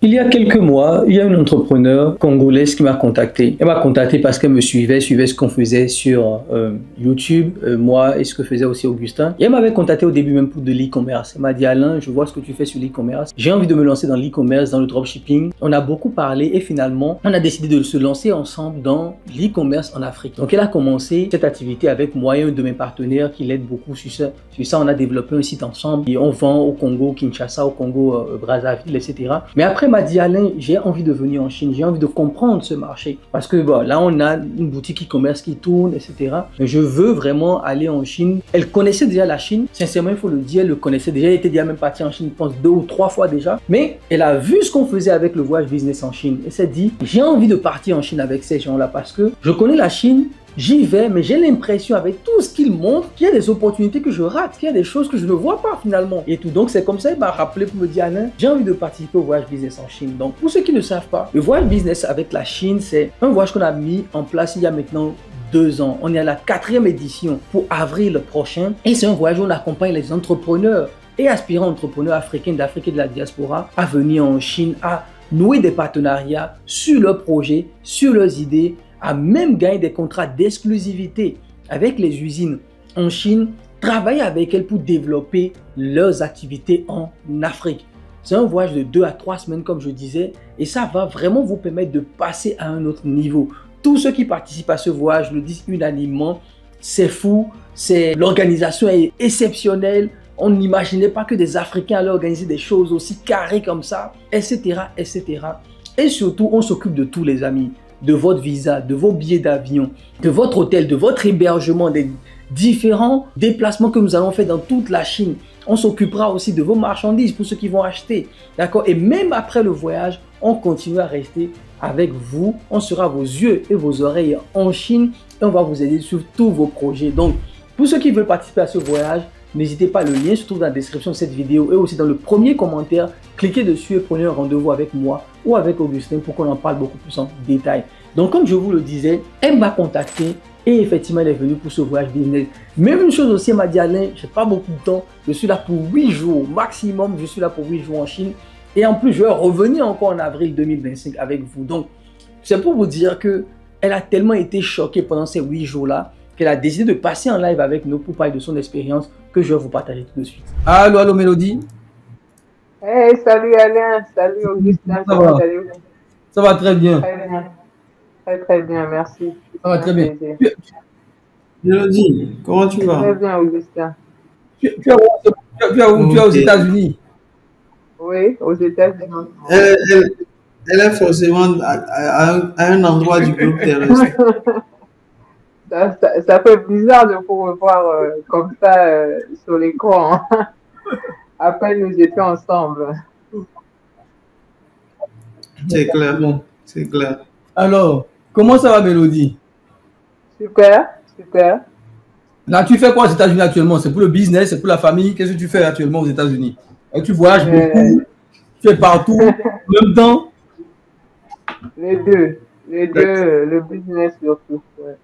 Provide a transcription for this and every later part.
Il y a quelques mois, il y a une entrepreneur congolaise qui m'a contacté. Elle m'a contacté parce qu'elle me suivait ce qu'on faisait sur YouTube, moi et ce que faisait aussi Augustin. Et elle m'avait contacté au début même pour de l'e-commerce. Elle m'a dit: Alain, je vois ce que tu fais sur l'e-commerce. J'ai envie de me lancer dans l'e-commerce, dans le dropshipping. On a beaucoup parlé et finalement, on a décidé de se lancer ensemble dans l'e-commerce en Afrique. Donc elle a commencé cette activité avec moi et un de mes partenaires qui l'aide beaucoup sur ça. Sur ça, on a développé un site ensemble et on vend au Congo, Kinshasa, au Congo, Brazzaville, etc. Mais après, m'a dit: Alain, j'ai envie de venir en Chine, j'ai envie de comprendre ce marché. Parce que bon, là, on a une boutique e-commerce qui tourne, etc. Mais je veux vraiment aller en Chine. Elle connaissait déjà la Chine. Sincèrement, il faut le dire, elle le connaissait déjà. Elle était déjà même partie en Chine, je pense, 2 ou 3 fois déjà. Mais elle a vu ce qu'on faisait avec le voyage business en Chine. Elle s'est dit: j'ai envie de partir en Chine avec ces gens-là parce que je connais la Chine. J'y vais, mais j'ai l'impression avec tout ce qu'il montre qu'il y a des opportunités que je rate, qu'il y a des choses que je ne vois pas finalement. Et tout. Donc c'est comme ça, il m'a rappelé pour me dire: Alain, j'ai envie de participer au voyage business en Chine. Donc pour ceux qui ne savent pas, le voyage business avec la Chine, c'est un voyage qu'on a mis en place il y a maintenant 2 ans. On est à la 4e édition pour avril prochain. Et c'est un voyage où on accompagne les entrepreneurs et aspirants entrepreneurs africains d'Afrique et de la diaspora à venir en Chine, à nouer des partenariats sur leurs projets, sur leurs idées, à même gagner des contrats d'exclusivité avec les usines en Chine, travailler avec elles pour développer leurs activités en Afrique. C'est un voyage de 2 à 3 semaines, comme je disais, et ça va vraiment vous permettre de passer à un autre niveau. Tous ceux qui participent à ce voyage le disent unanimement: c'est fou, l'organisation est exceptionnelle. On n'imaginait pas que des Africains allaient organiser des choses aussi carrées comme ça, etc., etc. Et surtout, on s'occupe de tous les amis, de votre visa, de vos billets d'avion, de votre hôtel, de votre hébergement, des différents déplacements que nous allons faire dans toute la Chine. On s'occupera aussi de vos marchandises pour ceux qui vont acheter. D'accord? Et même après le voyage, on continue à rester avec vous. On sera vos yeux et vos oreilles en Chine et on va vous aider sur tous vos projets. Donc, pour ceux qui veulent participer à ce voyage, n'hésitez pas, le lien se trouve dans la description de cette vidéo et aussi dans le premier commentaire. Cliquez dessus et prenez un rendez-vous avec moi ou avec Augustin pour qu'on en parle beaucoup plus en détail. Donc, comme je vous le disais, elle m'a contacté et effectivement, elle est venue pour ce voyage business. Même une chose aussi, elle m'a dit: Alain, je n'ai pas beaucoup de temps, je suis là pour 8 jours maximum, je suis là pour 8 jours en Chine. Et en plus, je vais revenir encore en avril 2025 avec vous. Donc, c'est pour vous dire qu'elle a tellement été choquée pendant ces 8 jours-là qu'elle a décidé de passer en live avec nous pour parler de son expérience que je vais vous partager tout de suite. Allô, allô Mélodie. Hey, salut Alain, salut Augustin, comment allez-vous? Ça va très bien. Très bien, très bien, merci. Ça va très bien. Mélodie, comment tu vas? Très bien, Augustin. Tu es où? Tu es aux États-Unis? Oui, aux États-Unis. Elle est forcément à un endroit du globe terrestre. Ça fait bizarre de vous revoir comme ça sur l'écran. Après, nous étions ensemble. C'est clair, bon, c'est clair. Alors, comment ça va, Mélodie? Super, super. Là, tu fais quoi aux États-Unis actuellement? C'est pour le business, c'est pour la famille? Qu'est-ce que tu fais actuellement aux États-Unis? Tu voyages beaucoup, tu es partout, en même temps? Les deux, le business surtout. Ouais.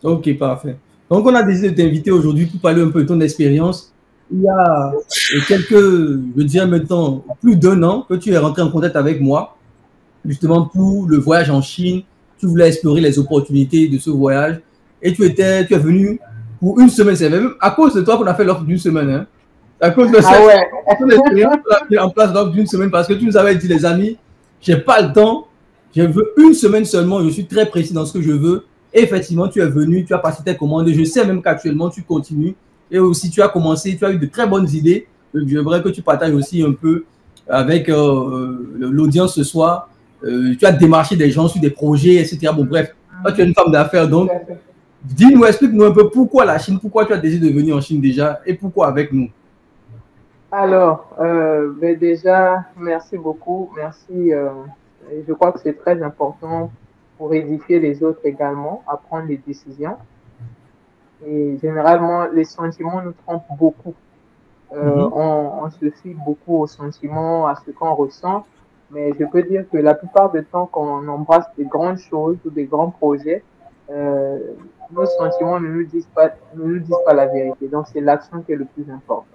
Ok, parfait. Donc, on a décidé de t'inviter aujourd'hui pour parler un peu de ton expérience. Il y a quelques, je dirais maintenant, plus d'1 an que tu es rentré en contact avec moi, justement pour le voyage en Chine. Tu voulais explorer les opportunités de ce voyage et tu es venu pour 1 semaine. C'est même à cause de toi qu'on a fait l'offre d'1 semaine. Hein. À cause de ton expérience, on a mis en place l'offre d'1 semaine parce que tu nous avais dit: les amis, j'ai pas le temps, je veux 1 semaine seulement, je suis très précis dans ce que je veux. Et effectivement, tu es venu, tu as passé tes commandes et je sais même qu'actuellement tu continues. Et aussi, tu as commencé, tu as eu de très bonnes idées. J'aimerais que tu partages aussi un peu avec l'audience ce soir. Tu as démarché des gens sur des projets, etc. Bon, bref, toi, tu es une femme d'affaires. Donc, dis-nous, explique-nous un peu pourquoi la Chine, pourquoi tu as décidé de venir en Chine déjà et pourquoi avec nous. Alors, déjà, merci beaucoup. Merci. Je crois que c'est très important pour édifier les autres également, à prendre des décisions. Et généralement, les sentiments nous trompent beaucoup. On se fie beaucoup aux sentiments, à ce qu'on ressent. Mais je peux dire que la plupart du temps, quand on embrasse des grandes choses ou des grands projets, nos sentiments ne nous disent pas la vérité. Donc, c'est l'action qui est le plus important.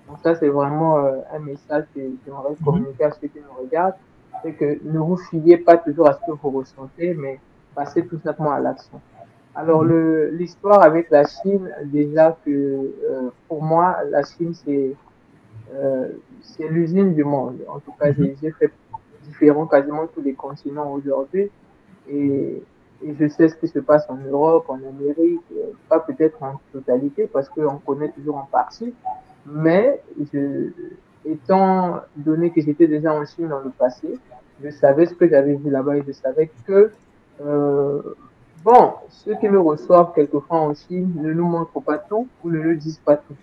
Donc, ça, c'est vraiment un message que j'aimerais communiquer à ceux qui nous regardent. c'est que ne vous fiez pas toujours à ce que vous ressentez, mais passez tout simplement à l'action. Alors, l'histoire avec la Chine, déjà que pour moi, la Chine, c'est l'usine du monde. En tout cas, j'ai fait différents, quasiment tous les continents aujourd'hui. Et, et je sais ce qui se passe en Europe, en Amérique, pas peut-être en totalité, parce qu'on connaît toujours en partie. Mais étant donné que j'étais déjà en Chine dans le passé, je savais ce que j'avais vu là-bas et je savais que, euh, bon, ceux qui me reçoivent quelquefois en Chine ne nous montrent pas tout ou ne nous disent pas tout.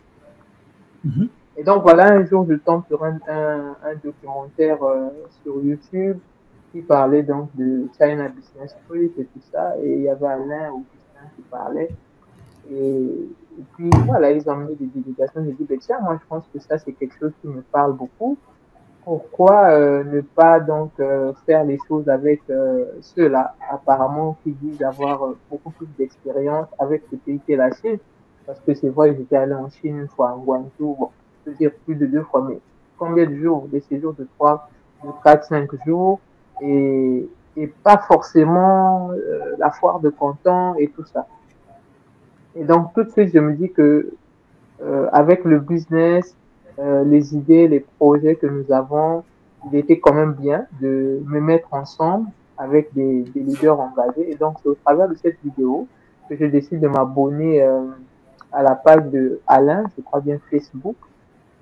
Et donc voilà, un jour, je tombe sur un documentaire sur YouTube qui parlait donc de China Business Street et tout ça. Et il y avait Alain Augustin qui parlait. Et puis voilà, ils ont amené des délégations. J'ai dit, ben, tiens, moi je pense que ça c'est quelque chose qui me parle beaucoup. Pourquoi ne pas donc faire les choses avec ceux-là, apparemment, qui disent avoir beaucoup plus d'expérience avec ce pays qu'est la Chine? Parce que c'est vrai, j'étais allé en Chine une fois, en Guangzhou, bon, je veux dire plus de 2 fois, mais combien de jours? Des séjours de 3, de 4, 5 jours, et pas forcément la foire de Canton et tout ça. Et donc, tout de suite, je me dis que avec le business, les idées, les projets que nous avons, il était quand même bien de me mettre ensemble avec des leaders engagés. Et donc, c'est au travers de cette vidéo que je décide de m'abonner à la page de Alain, je crois bien Facebook.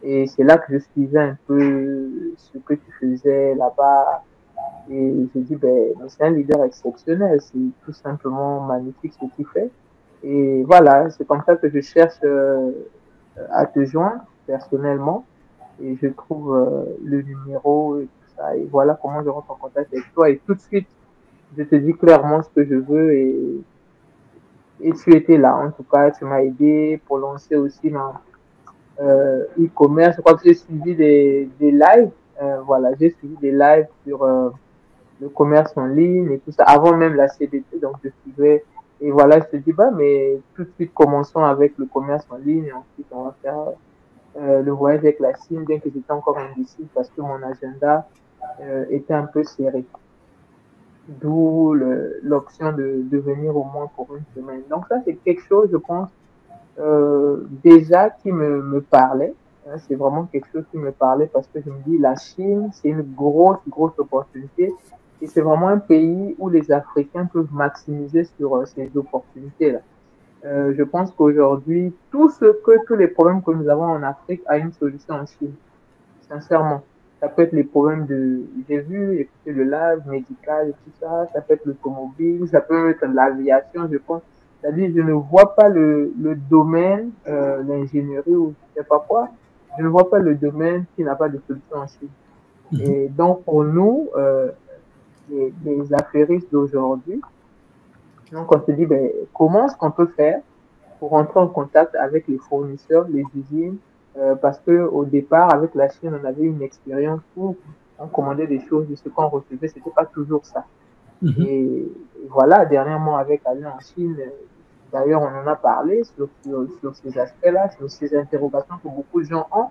Et c'est là que je suivais un peu ce que tu faisais là-bas. Et je dis, ben, c'est un leader exceptionnel. C'est tout simplement magnifique ce qu'il fait. Et voilà, c'est comme ça que je cherche à te joindre personnellement et je trouve le numéro et tout ça. Et voilà comment je rentre en contact avec toi. Et tout de suite, je te dis clairement ce que je veux et tu étais là. En tout cas, tu m'as aidé pour lancer aussi ma e-commerce. Je crois que j'ai suivi des lives. Voilà, j'ai suivi des lives sur le commerce en ligne et tout ça, avant même la CBT, donc je suivais. Et voilà, je te dis, bah, mais tout de suite, commençons avec le commerce en ligne et ensuite on va faire le voyage avec la Chine, bien que j'étais encore indécis parce que mon agenda était un peu serré. D'où l'option de venir au moins pour une semaine. Donc ça, c'est quelque chose, je pense, déjà qui me parlait. Hein, c'est vraiment quelque chose qui me parlait parce que je me dis, la Chine, c'est une grosse, grosse opportunité. Et c'est vraiment un pays où les Africains peuvent maximiser sur ces opportunités-là. Je pense qu'aujourd'hui, tous les problèmes que nous avons en Afrique a une solution en Chine. Sincèrement. Ça peut être les problèmes j'ai vu, écouter le live médical et tout ça. Ça peut être l'automobile, ça peut être l'aviation, je pense. C'est-à-dire, je ne vois pas le domaine, l'ingénierie ou je ne sais pas quoi. Je ne vois pas le domaine qui n'a pas de solution en Chine. Et donc, pour nous, les affairistes d'aujourd'hui, donc on se dit, ben, comment est-ce qu'on peut faire pour rentrer en contact avec les fournisseurs, les usines, parce que au départ, avec la Chine, on avait une expérience où on commandait des choses et ce qu'on recevait, c'était pas toujours ça. Et voilà, dernièrement avec Alain en Chine, d'ailleurs, on en a parlé sur ces aspects-là, sur ces interrogations que beaucoup de gens ont.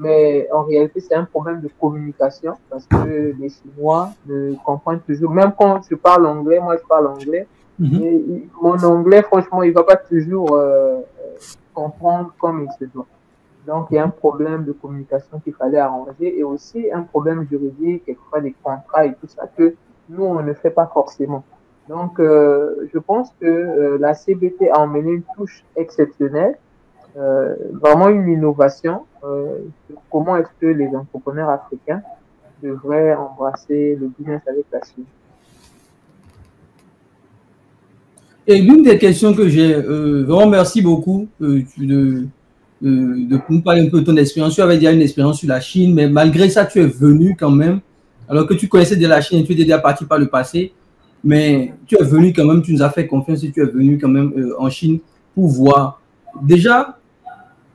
Mais en réalité, c'est un problème de communication parce que les Chinois ne comprennent toujours, même quand je parle anglais, moi je parle anglais, et mon anglais, franchement, il ne va pas toujours comprendre comme il se doit. Donc, il y a un problème de communication qu'il fallait arranger et aussi un problème juridique, quelquefois des contrats et tout ça que nous, on ne fait pas forcément. Donc, je pense que la CBT a emmené une touche exceptionnelle, vraiment une innovation sur comment est-ce que les entrepreneurs africains devraient embrasser le business avec la Chine. Et l'une des questions que j'ai, vraiment merci beaucoup de nous parler un peu de ton expérience. Tu avais déjà une expérience sur la Chine, mais malgré ça, tu es venu quand même, alors que tu connaissais déjà la Chine et tu étais déjà parti par le passé, mais tu es venu quand même, tu nous as fait confiance et tu es venu quand même en Chine pour voir. Déjà,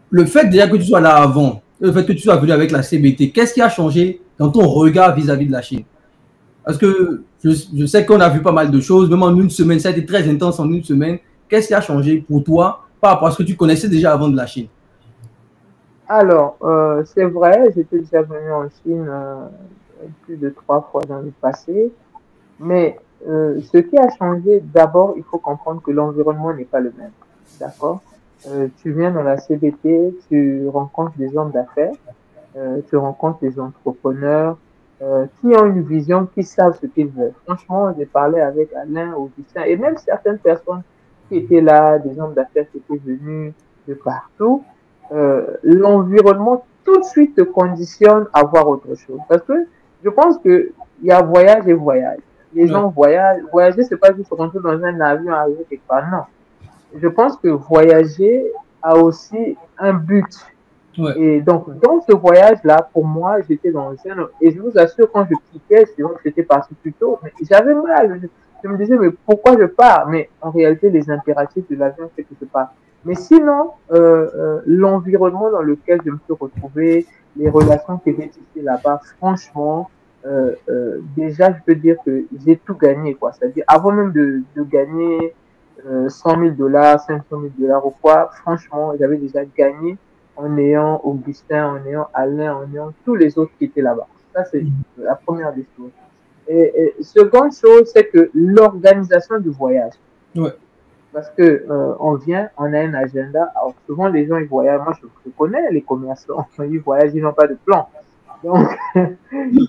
le fait déjà que tu sois là avant, le fait que tu sois venu avec la CBT, qu'est-ce qui a changé dans ton regard vis-à-vis de la Chine? Parce que je sais qu'on a vu pas mal de choses, même en une semaine, ça a été très intense en une semaine. Qu'est-ce qui a changé pour toi par rapport à ce que tu connaissais déjà avant de la Chine? Alors, c'est vrai, j'étais déjà venu en Chine plus de 3 fois dans le passé. Mais ce qui a changé, d'abord, il faut comprendre que l'environnement n'est pas le même. D'accord? Tu viens dans la CBT, tu rencontres des hommes d'affaires, tu rencontres des entrepreneurs qui ont une vision, qui savent ce qu'ils veulent. Franchement, j'ai parlé avec Alain, Augustin et même certaines personnes qui étaient là, des hommes d'affaires qui étaient venus de partout. L'environnement tout de suite te conditionne à voir autre chose. Parce que je pense qu'il y a voyage et voyage. Les gens voyagent. Voyager, c'est pas juste rentrer dans un avion, arriver quelque part. Non. Je pense que voyager a aussi un but. Ouais. Et donc, dans ce voyage-là, pour moi, j'étais dans un... Et je vous assure, quand je quittais, c'est vrai que j'étais parti plus tôt, mais j'avais mal. Je me disais, mais pourquoi je pars? Mais en réalité, les impératifs de l'avion, c'est que je pars. Mais sinon, l'environnement dans lequel je me suis retrouvé, les relations que j'ai tissées là-bas, franchement, déjà, je peux dire que j'ai tout gagné, quoi. C'est-à-dire, avant même de gagner 100 000 $, 500 000 $ ou quoi, franchement, j'avais déjà gagné en ayant Augustin, en ayant Alain, en ayant tous les autres qui étaient là-bas. Ça, c'est la première des choses. Et seconde chose, c'est que l'organisation du voyage. Ouais. Parce que on vient, on a un agenda. Alors souvent, les gens, ils voyagent. Moi, je connais les commerçants. Ils voyagent, ils n'ont pas de plan. Donc,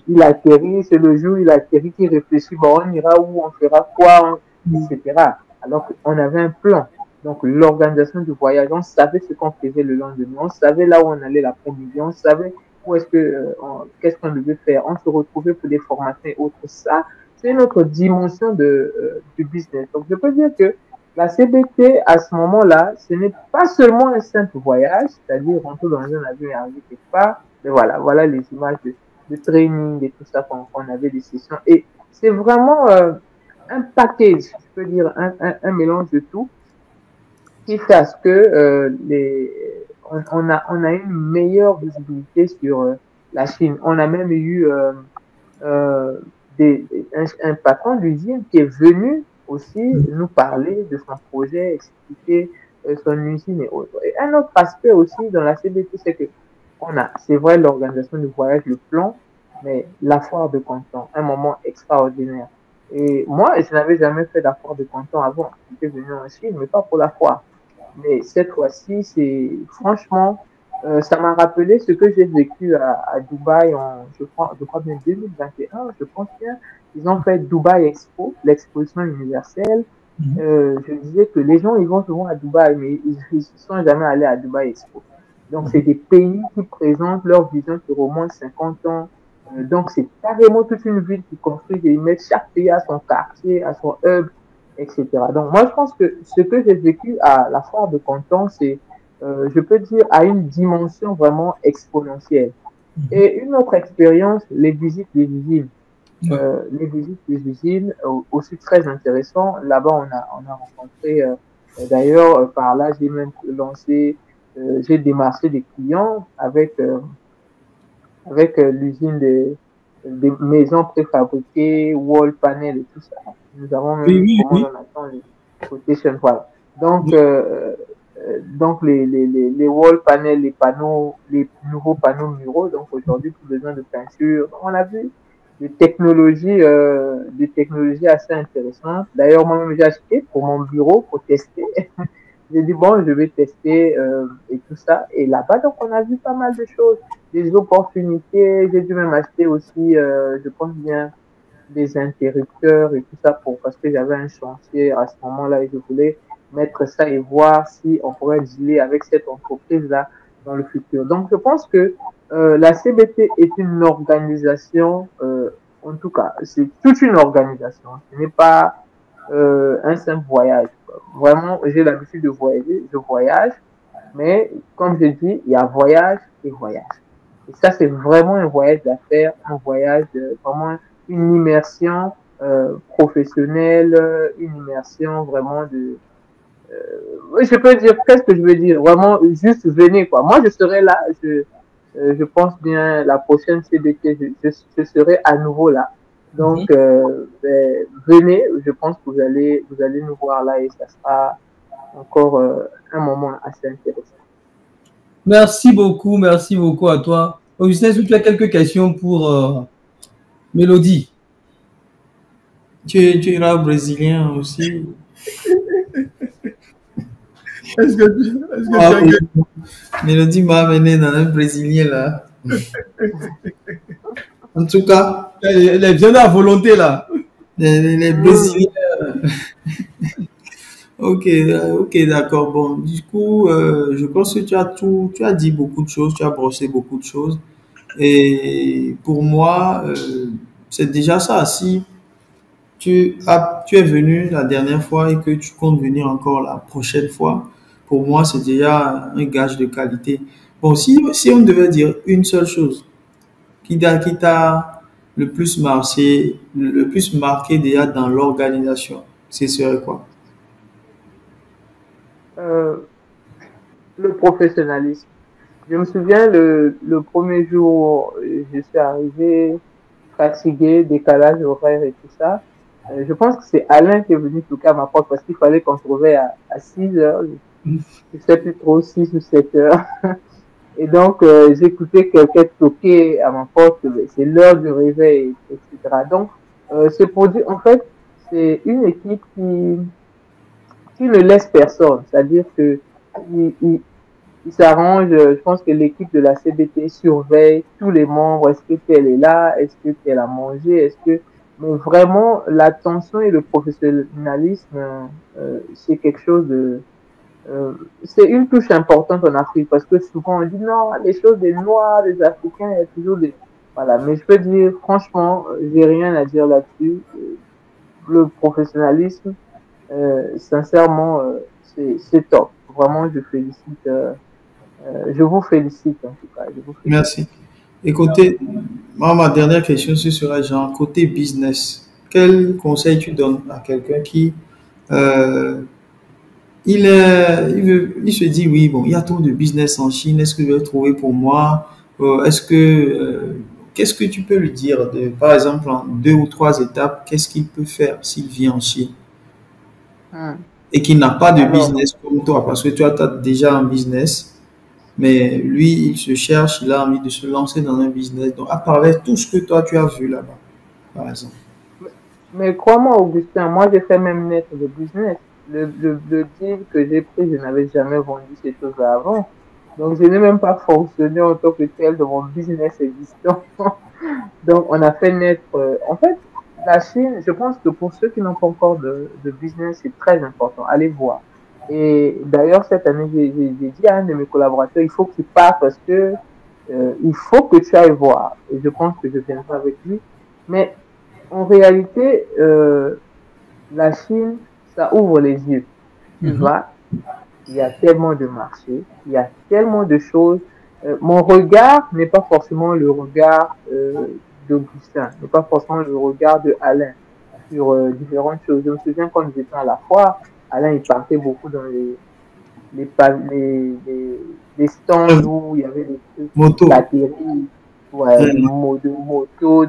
il atterrit, c'est le jour, il atterrit, il réfléchit, bon, on ira où, on fera quoi, etc. Alors qu'on avait un plan. Donc, l'organisation du voyage, on savait ce qu'on faisait le lendemain, on savait là où on allait l'après-midi, on savait où est-ce que, qu'est-ce qu'on devait faire, on se retrouvait pour des formations et autres. Ça, c'est notre dimension du business. Donc, je peux dire que la CBT, à ce moment-là, ce n'est pas seulement un simple voyage, c'est-à-dire rentrer dans un avion et arriver quelque part, mais voilà les images de training et tout ça qu'on avait des sessions. Et c'est vraiment un package, je peux dire, un mélange de tout qui fait à ce que on a une meilleure visibilité sur la Chine. On a même eu euh, un patron d'usine qui est venu aussi nous parler de son projet, expliquer son usine et autres. Et un autre aspect aussi dans la CBT, c'est que c'est vrai, l'organisation du voyage, le plan, mais la foire de Canton, un moment extraordinaire. Et moi, je n'avais jamais fait la foire de Canton avant. J'étais venu en Chine, mais pas pour la foire. Mais cette fois-ci, c'est franchement, ça m'a rappelé ce que j'ai vécu à Dubaï je crois bien 2021, je pense bien. Ils ont fait Dubaï Expo, l'exposition universelle. Je disais que les gens, ils vont souvent à Dubaï, mais ils ne sont jamais allés à Dubaï Expo. Donc, c'est des pays qui présentent leur vision sur au moins 50 ans. Donc, c'est carrément toute une ville qui construit et ils mettent chaque pays à son quartier, à son hub, etc. Donc, moi, je pense que ce que j'ai vécu à la foire de Canton, c'est, je peux dire, à une dimension vraiment exponentielle. Et une autre expérience, les visites des usines. Les visites des usines, aussi très intéressant. Là-bas, on a rencontré, d'ailleurs, par là, j'ai même lancé, j'ai démarché des clients avec l'usine des maisons préfabriquées, wall panel et tout ça. Nous avons même, comment on attend les quotations, voilà. Donc les wall panels, les panneaux, les nouveaux panneaux muraux, donc aujourd'hui, plus besoin de peinture. On a vu des technologies assez intéressantes. D'ailleurs, moi-même, j'ai acheté pour mon bureau pour tester. J'ai dit, bon, je vais tester et tout ça. Et là-bas, donc, on a vu pas mal de choses, des opportunités. J'ai dû même acheter aussi, je pense bien, des interrupteurs et tout ça parce que j'avais un chantier à ce moment-là et je voulais mettre ça et voir si on pourrait dealer avec cette entreprise-là dans le futur. Donc, je pense que la CBT est une organisation, en tout cas, c'est toute une organisation. Ce n'est pas un simple voyage. Vraiment, j'ai l'habitude de voyager, je voyage, mais comme je dis, il y a voyage et voyage. Et ça, c'est vraiment un voyage d'affaires, un voyage, vraiment une immersion professionnelle, une immersion vraiment de... je peux dire, qu'est-ce que je veux dire? Vraiment, juste venez, quoi. Moi, je serai là, je pense bien, la prochaine CBT, je serai à nouveau là. Donc, venez, je pense que vous allez nous voir là et ça sera encore un moment assez intéressant. Merci beaucoup à toi. Augustin, est-ce que tu as quelques questions Mélodie. Tu iras au Brésilien aussi. Est-ce que Ah, tu as que... Mélodie m'a amené dans un Brésilien là. En tout cas, Les viandes à volonté, là. les Brésiliens. Ok, ok, d'accord. Bon, du coup, je pense que tu as dit beaucoup de choses, tu as brossé beaucoup de choses. Et pour moi, c'est déjà ça. Si tu es venu la dernière fois et que tu comptes venir encore la prochaine fois, pour moi, c'est déjà un gage de qualité. Bon, si on devait dire une seule chose qui t'a le plus marqué déjà dans l'organisation, ce serait quoi? Euh, le professionnalisme. Je me souviens le premier jour, je suis arrivé fatigué, décalage horaire et tout ça. Je pense que c'est Alain qui est venu toquer à ma porte parce qu'il fallait qu'on se réveille à 6 heures. Je sais plus trop, 6 ou 7 heures. Et donc, j'écoutais quelqu'un toquer à ma porte, c'est l'heure du réveil, etc. Donc, c'est pour dire, en fait, c'est une équipe qui ne laisse personne. C'est-à-dire que il s'arrange. Je pense que l'équipe de la CBT surveille tous les membres. Est-ce que tel est là? Est-ce que tel a mangé? Est-ce que, mais vraiment, l'attention et le professionnalisme, c'est quelque chose de, c'est une touche importante en Afrique parce que souvent on dit non, les choses des Noirs, des Africains, il y a toujours des, voilà. Mais je peux dire, franchement, j'ai rien à dire là-dessus. Le professionnalisme, sincèrement, c'est top. Vraiment, je vous félicite en tout cas. Je vous félicite. Merci. Et côté, moi, ma dernière question, ce serait genre côté business. Quel conseil tu donnes à quelqu'un qui, euh, il se dit, oui, bon, il y a trop de business en Chine, est-ce que je vais trouver pour moi? Qu'est-ce que tu peux lui dire de, par exemple, en 2 ou 3 étapes, qu'est-ce qu'il peut faire s'il vit en Chine Hmm. et qu'il n'a pas de Alors, business comme toi, parce que tu as déjà un business, mais lui, il se cherche, il a envie de se lancer dans un business. Donc, à travers tout ce que toi, tu as vu là-bas, par exemple. mais crois-moi, Augustin, moi j'ai fait même naître le business. Le deal que j'ai pris, je n'avais jamais vendu ces choses-là avant. Donc, je n'ai même pas fonctionné en tant que tel de mon business existant. Donc, on a fait naître. En fait, la Chine, je pense que pour ceux qui n'ont pas encore de business, c'est très important. Allez voir. Et d'ailleurs, cette année, j'ai dit à un de mes collaborateurs, il faut qu'il parte parce que il faut que tu ailles voir. Et je pense que je viendrai avec lui. Mais en réalité, la Chine, ça ouvre les yeux. Tu Mhm. vas, il y a tellement de marchés, il y a tellement de choses. Mon regard n'est pas forcément le regard d'Augustin, n'est pas forcément le regard de Alain sur différentes choses. Je me souviens quand nous étions à la foire, Alain il partait beaucoup dans les stands où il y avait des trucs de Moto. batterie, ouais, de moto,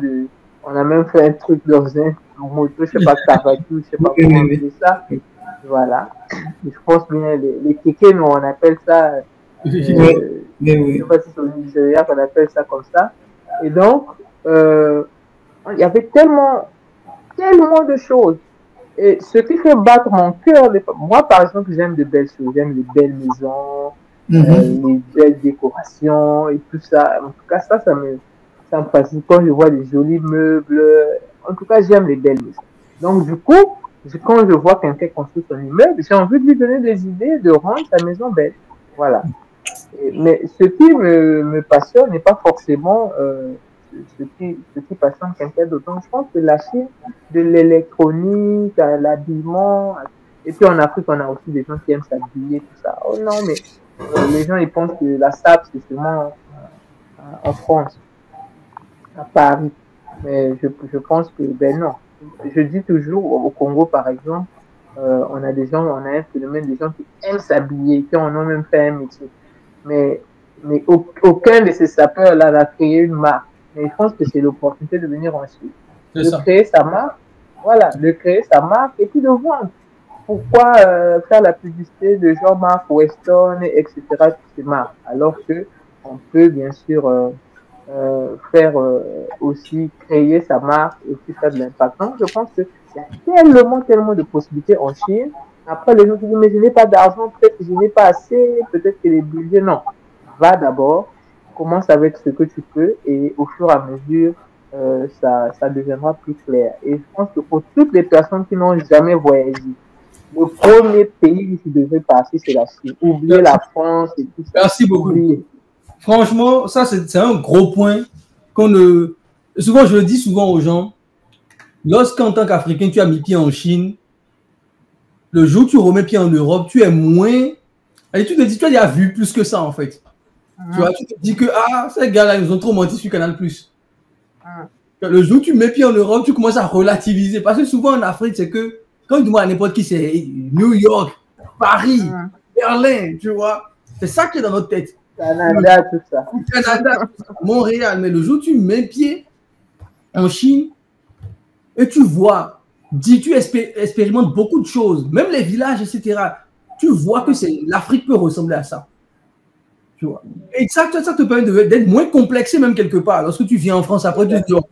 on a même fait un truc dans un moto, je sais pas, Cavatu, je sais Oui, pas oui, comment on oui. dit ça. Voilà. Je pense bien, les kékés, nous, on appelle ça, Oui, oui, je sais oui. pas si c'est au Nigeria qu'on appelle ça comme ça. Et donc, euh, il y avait tellement de choses. Et ce qui fait battre mon cœur, moi, par exemple, j'aime de belles choses, j'aime les belles maisons, Mhm. les belles décorations et tout ça. En tout cas, ça me fascine quand je vois des jolis meubles. En tout cas, j'aime les belles maisons. Donc, du coup, quand je vois quelqu'un construire son immeuble, j'ai envie de lui donner des idées de rendre sa maison belle. Voilà. Mais ce qui me passionne n'est pas forcément ce qui passionne quelqu'un d'autre. Donc, je pense que la Chine, de l'électronique, à l'habillement, et puis en Afrique, on a aussi des gens qui aiment s'habiller, tout ça. Oh non, mais les gens, ils pensent que la SAP, c'est seulement en France, à Paris. Mais je pense que, ben non. Je dis toujours, au Congo, par exemple, on a des gens, on a un phénomène des gens qui aiment s'habiller, qui en ont même fait un métier. Mais, mais aucun de ces sapeurs-là n'a créé une marque. Mais je pense que c'est l'opportunité de venir ensuite, C'est de ça. créer sa marque, voilà, de créer sa marque et puis de vendre. Pourquoi faire la publicité de Jean-Marc Weston, etc., toutes ces marques, alors que on peut bien sûr faire aussi créer sa marque et puis faire de l'impact. Donc, je pense qu'il y a tellement, tellement de possibilités en Chine. Après, les gens qui disent, mais je n'ai pas d'argent, peut-être que je n'ai pas assez, peut-être que les budgets. Non, va d'abord, commence avec ce que tu peux et au fur et à mesure, ça deviendra plus clair. Et je pense que pour toutes les personnes qui n'ont jamais voyagé, le premier pays où tu devrais passer, c'est la Chine. Oubliez la France et tout ça. Merci beaucoup. Oubliez. Franchement, ça, c'est un gros point qu'on ne... Souvent, je le dis souvent aux gens, lorsqu'en tant qu'Africain, tu as mis pied en Chine, le jour où tu remets pied en Europe, tu es moins... Et tu te dis, tu as déjà vu plus que ça, en fait. Tu vois, tu te dis que, ah, ces gars-là, ils nous ont trop menti sur Canal+. Le jour où tu mets pied en Europe, tu commences à relativiser. Parce que souvent, en Afrique, c'est que, quand tu demandes à n'importe qui, c'est New York, Paris, Berlin, tu vois. C'est ça qui est dans notre tête. Canada, tout ça. Canada, Montréal. Mais le jour où tu mets pied en Chine et tu vois, tu expérimentes beaucoup de choses, même les villages, etc. Tu vois que l'Afrique peut ressembler à ça. Tu vois. Et ça te permet d'être moins complexé même quelque part. Lorsque tu viens en France, après, tu te dis, oh,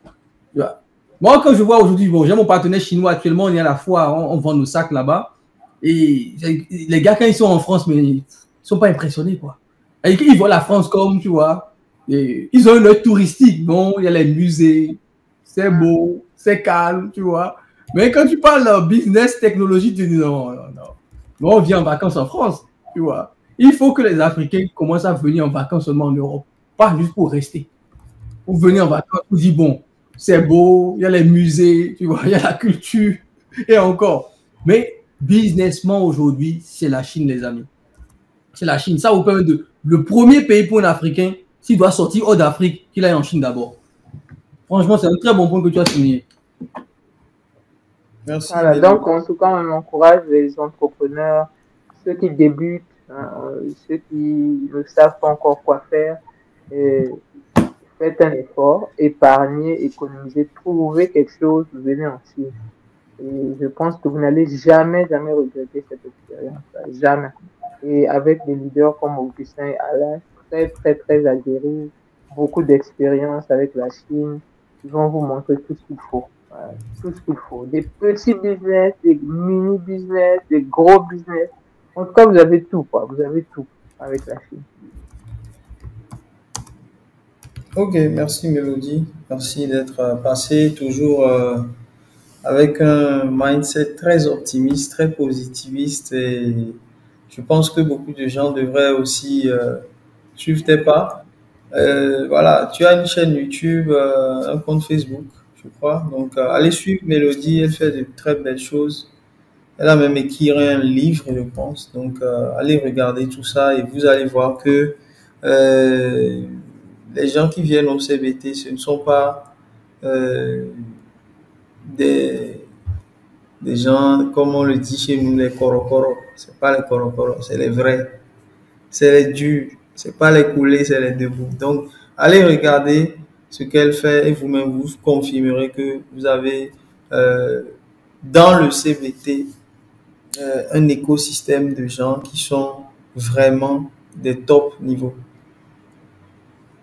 tu vois. Moi, quand je vois aujourd'hui, bon, j'ai mon partenaire chinois actuellement, on est à la foire, on vend nos sacs là-bas. Et les gars, quand ils sont en France, mais ils ne sont pas impressionnés, quoi. Et ils voient la France comme, tu vois, et ils ont un œil touristique. Bon, il y a les musées, c'est beau, c'est calme, tu vois. Mais quand tu parles de business, technologie, tu dis non, non, non. Bon, on vient en vacances en France, tu vois. Il faut que les Africains commencent à venir en vacances seulement en Europe, pas juste pour rester. Pour venir en vacances, on dit bon, c'est beau, il y a les musées, tu vois, il y a la culture, et encore. Mais businessment aujourd'hui, c'est la Chine, les amis. C'est la Chine. Ça vous permet de... Le premier pays pour un Africain, s'il doit sortir hors d'Afrique, qu'il aille en Chine d'abord. Franchement, c'est un très bon point que tu as souligné. Merci. Voilà, donc, en tout cas, on encourage les entrepreneurs, ceux qui débutent, ceux qui ne savent pas encore quoi faire. Et faites un effort, épargnez, économisez, trouvez quelque chose, venez en Chine. Et je pense que vous n'allez jamais, jamais regretter cette expérience. Jamais. Et avec des leaders comme Augustin et Alain, très, très, très aguerris, beaucoup d'expérience avec la Chine, ils vont vous montrer tout ce qu'il faut. Voilà, tout ce qu'il faut. Des petits business, des mini-business, des gros business. En tout cas, vous avez tout, quoi. Vous avez tout avec la Chine. Ok, merci Mélodie. Merci d'être passé toujours avec un mindset très optimiste, très positiviste et je pense que beaucoup de gens devraient aussi suivre tes pas. Voilà, tu as une chaîne YouTube, un compte Facebook, je crois. Donc, allez suivre Mélodie, elle fait de très belles choses. Elle a même écrit un livre, je pense. Donc, allez regarder tout ça et vous allez voir que les gens qui viennent au CBT, ce ne sont pas des gens, comme on le dit chez nous, les coro-coro. C'est pas les coro-coro, c'est les vrais. C'est les durs. C'est pas les coulés, c'est les debout. Donc, allez regarder ce qu'elle fait et vous-même vous confirmerez que vous avez dans le CBT un écosystème de gens qui sont vraiment des top niveaux.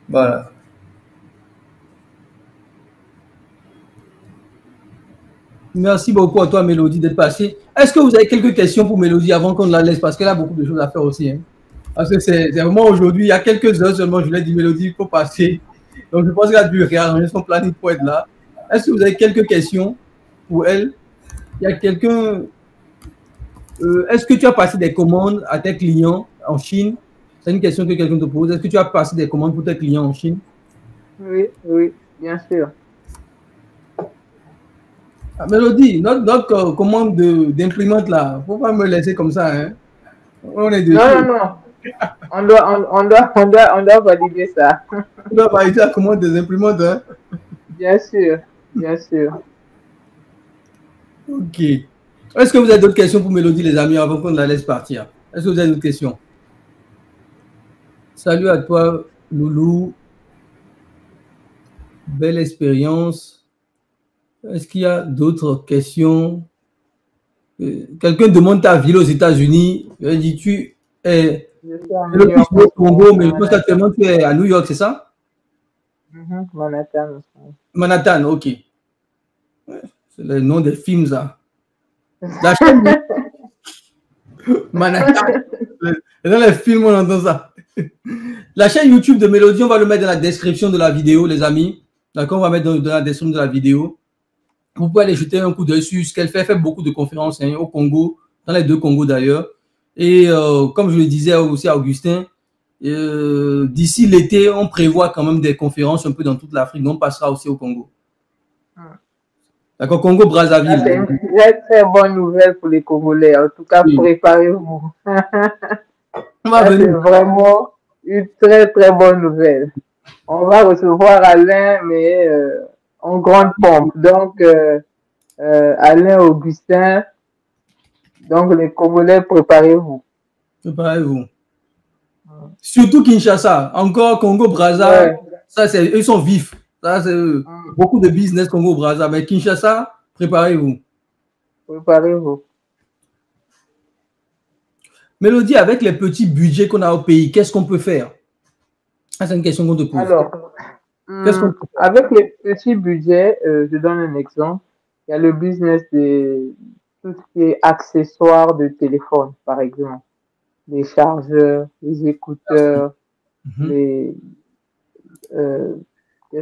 Voilà. Merci beaucoup à toi, Mélodie, d'être passée. Est-ce que vous avez quelques questions pour Mélodie avant qu'on la laisse? Parce qu'elle a beaucoup de choses à faire aussi. Hein. Parce que c'est vraiment aujourd'hui, il y a quelques heures seulement, je lui ai dit, Mélodie, il faut passer. Donc, je pense qu'elle a dû réarranger son planning pour être là. Est-ce que vous avez quelques questions pour elle? Il y a quelqu'un... est-ce que tu as passé des commandes à tes clients en Chine? C'est une question que quelqu'un te pose. Est-ce que tu as passé des commandes pour tes clients en Chine? Oui, oui, bien sûr. Ah, Mélodie, notre commande d'imprimante là, il ne faut pas me laisser comme ça. Hein. On est dessus. Non, non, non. On doit valider ça. On doit valider la commande des imprimantes. Hein. Bien sûr, bien sûr. Ok. Est-ce que vous avez d'autres questions pour Mélodie, les amis, avant qu'on la laisse partir? Est-ce que vous avez d'autres questions? Salut à toi, Loulou. Belle expérience. Est-ce qu'il y a d'autres questions? Quelqu'un demande ta ville aux États-Unis. Il dit tu es au Congo, mais je pense qu'actuellement tu es à New York, c'est ça? Manhattan. Manhattan, ok. Ouais, c'est le nom des films, ça. La chaîne Manhattan. Dans les films, on entend ça. La chaîne YouTube de Mélodie, on va le mettre dans la description de la vidéo, les amis. D'accord, on va mettre dans la description de la vidéo. Vous pouvez aller jeter un coup d'œil sur ce qu'elle fait. Elle fait beaucoup de conférences au Congo, dans les deux Congos d'ailleurs. Et comme je le disais aussi à Augustin, d'ici l'été, on prévoit quand même des conférences un peu dans toute l'Afrique. Donc, on passera aussi au Congo. D'accord, Congo-Brazzaville. C'est une très, très bonne nouvelle pour les Congolais. En tout cas, oui. Préparez-vous. C'est vraiment une très, très bonne nouvelle. On va recevoir Alain, mais en grande pompe. Donc, Alain, Augustin, donc les Congolais, préparez-vous. Préparez-vous. Surtout Kinshasa, encore Congo-Brazza, ouais. Ça, ils sont vifs. Ça, c'est beaucoup de business Congo-Brazza. Mais Kinshasa, préparez-vous. Préparez-vous. Mélodie, avec les petits budgets qu'on a au pays, qu'est-ce qu'on peut faire? Ah, c'est une question qu'on te pose. Alors, avec les petits budgets, je donne un exemple. Il y a le business de tout ce qui est accessoires de téléphone, par exemple. Les chargeurs, les écouteurs, qu'est-ce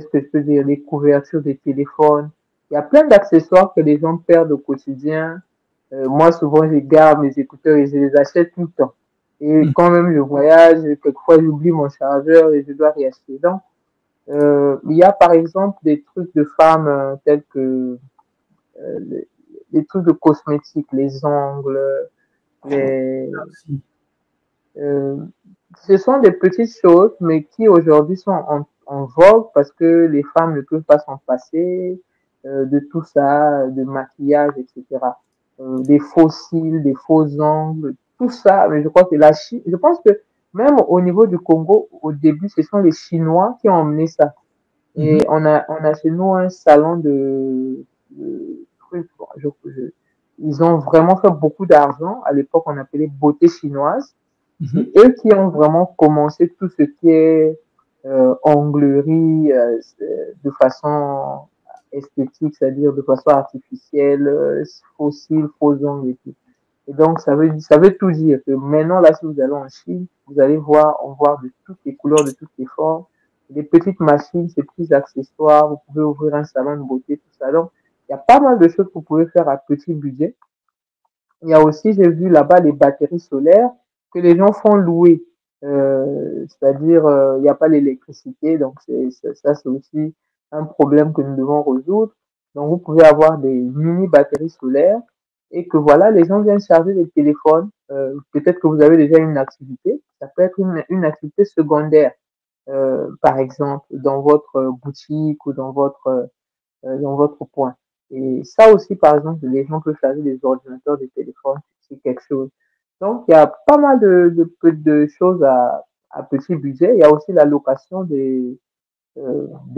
que je peux dire, les couvertures des téléphones. Il y a plein d'accessoires que les gens perdent au quotidien. Moi, souvent, je garde mes écouteurs et je les achète tout le temps. Et quand même je voyage, quelquefois, j'oublie mon chargeur et je dois réacheter. Donc, il y a par exemple des trucs de femmes tels que les trucs de cosmétiques, les ongles, ce sont des petites choses, mais qui aujourd'hui sont en vogue parce que les femmes ne peuvent pas s'en passer de tout ça, de maquillage, etc. Des faux cils, des faux ongles, tout ça. Mais je crois que la Chine, je pense que même au niveau du Congo, au début, ce sont les Chinois qui ont emmené ça. Et on a chez nous un salon de trucs. Ils ont vraiment fait beaucoup d'argent. À l'époque, on appelait beauté chinoise. C'est eux qui ont vraiment commencé tout ce qui est onglerie de façon esthétique, c'est-à-dire de façon artificielle, faux cils, faux ongles et tout. Et donc, ça veut tout dire que maintenant, là, si vous allez en Chine, vous allez voir de toutes les couleurs, de toutes les formes. Des petites machines, ces petits accessoires, vous pouvez ouvrir un salon de beauté, tout ça. Donc, il y a pas mal de choses que vous pouvez faire à petit budget. Il y a aussi, j'ai vu là-bas, les batteries solaires que les gens font louer. C'est-à-dire, il n'y a pas l'électricité, donc ça, c'est aussi un problème que nous devons résoudre. Donc, vous pouvez avoir des mini-batteries solaires et que voilà, les gens viennent charger les téléphones. Peut-être que vous avez déjà une activité. Ça peut être une activité secondaire. Par exemple, dans votre boutique ou dans votre point. Et ça aussi, par exemple, les gens peuvent charger des ordinateurs, des téléphones, c'est quelque chose. Donc, il y a pas mal de choses à petit budget. Il y a aussi la location des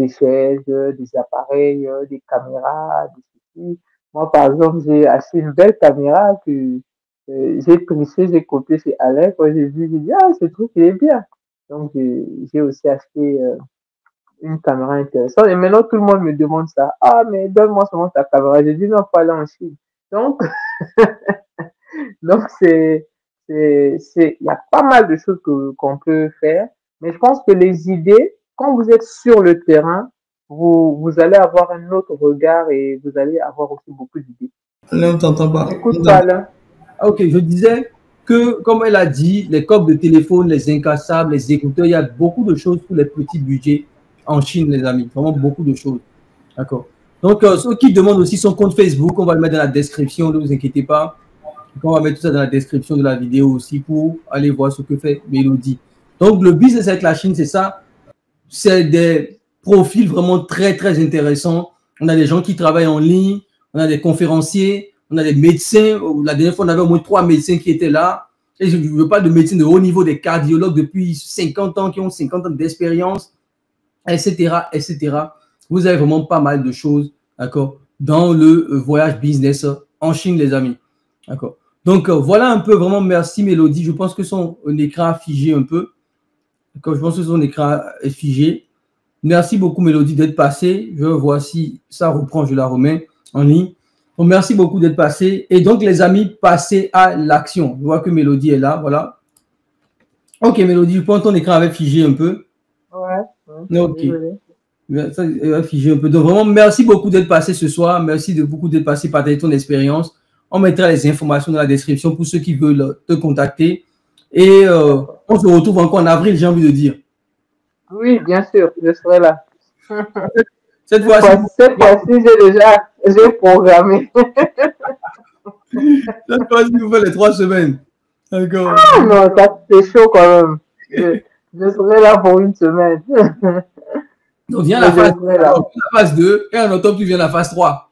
chaises, des appareils, des caméras, des ceci. Moi, par exemple, j'ai acheté une belle caméra que j'ai triché, j'ai copié chez Alain. Quand j'ai vu, j'ai dit, ah, ce truc, il est bien. Donc, j'ai aussi acheté une caméra intéressante. Et maintenant, tout le monde me demande ça. Ah, mais donne-moi seulement ta caméra. J'ai dit, non, pas là en Chine. Donc, il y a pas mal de choses qu'on peut faire. Mais je pense que les idées, quand vous êtes sur le terrain, vous allez avoir un autre regard et vous allez avoir aussi beaucoup d'idées. Là, on t'entend pas. Écoute pas là. Ok, je disais que, comme elle a dit, les coques de téléphone, les incassables, les écouteurs, il y a beaucoup de choses pour les petits budgets en Chine, les amis. Vraiment beaucoup de choses. D'accord. Donc, ceux qui demandent aussi son compte Facebook, on va le mettre dans la description, ne vous inquiétez pas. On va mettre tout ça dans la description de la vidéo aussi pour aller voir ce que fait Mélodie. Donc, le business avec la Chine, c'est ça. C'est des profils vraiment très, très intéressants. On a des gens qui travaillent en ligne, on a des conférenciers, on a des médecins. La dernière fois, on avait au moins 3 médecins qui étaient là. Et je ne veux pas de médecins de haut niveau, des cardiologues depuis 50 ans, qui ont 50 ans d'expérience, etc., etc. Vous avez vraiment pas mal de choses, d'accord, dans le voyage business en Chine, les amis. D'accord. Donc, voilà un peu, vraiment, merci Mélodie. Je pense que son écran a figé un peu. D'accord, je pense que son écran est figé. Merci beaucoup, Mélodie, d'être passée. Je vois si ça reprend, je la remets en ligne. Donc, merci beaucoup d'être passée. Et donc, les amis, passez à l'action. Je vois que Mélodie est là, voilà. Ok, Mélodie, je pense que ton écran avait figé un peu. Ouais. Ok. Ça va figer un peu. Donc, vraiment, merci beaucoup d'être passé ce soir. Merci beaucoup d'être passé, partager ton expérience. On mettra les informations dans la description pour ceux qui veulent te contacter. Et on se retrouve encore en avril, j'ai envie de dire. Oui, bien sûr, je serai là. Cette fois-ci, j'ai programmé. Cette fois-ci, vous faites les 3 semaines. D'accord. Ah non, ça c'est chaud quand même. Je serai là pour une semaine. Donc, viens la phase 2 et en octobre, tu viens la phase 3.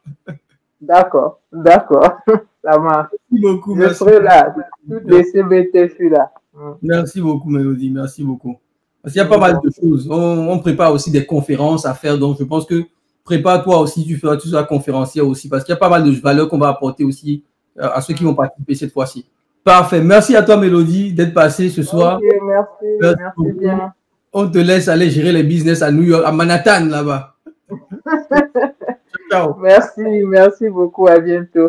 D'accord, ça marche. Merci beaucoup. Je serai là. Toutes les CBT, je suis là. Merci beaucoup, Mélodie. Merci beaucoup. Parce qu'il y a pas mal de choses. On prépare aussi des conférences à faire. Donc, je pense que prépare-toi aussi. Tu seras conférencier aussi. Parce qu'il y a pas mal de valeurs qu'on va apporter aussi à ceux qui vont participer cette fois-ci. Parfait. Merci à toi, Mélodie, d'être passée ce soir. Merci bien. On te laisse aller gérer les business à New York, à Manhattan, là-bas. Ciao. Merci beaucoup. À bientôt.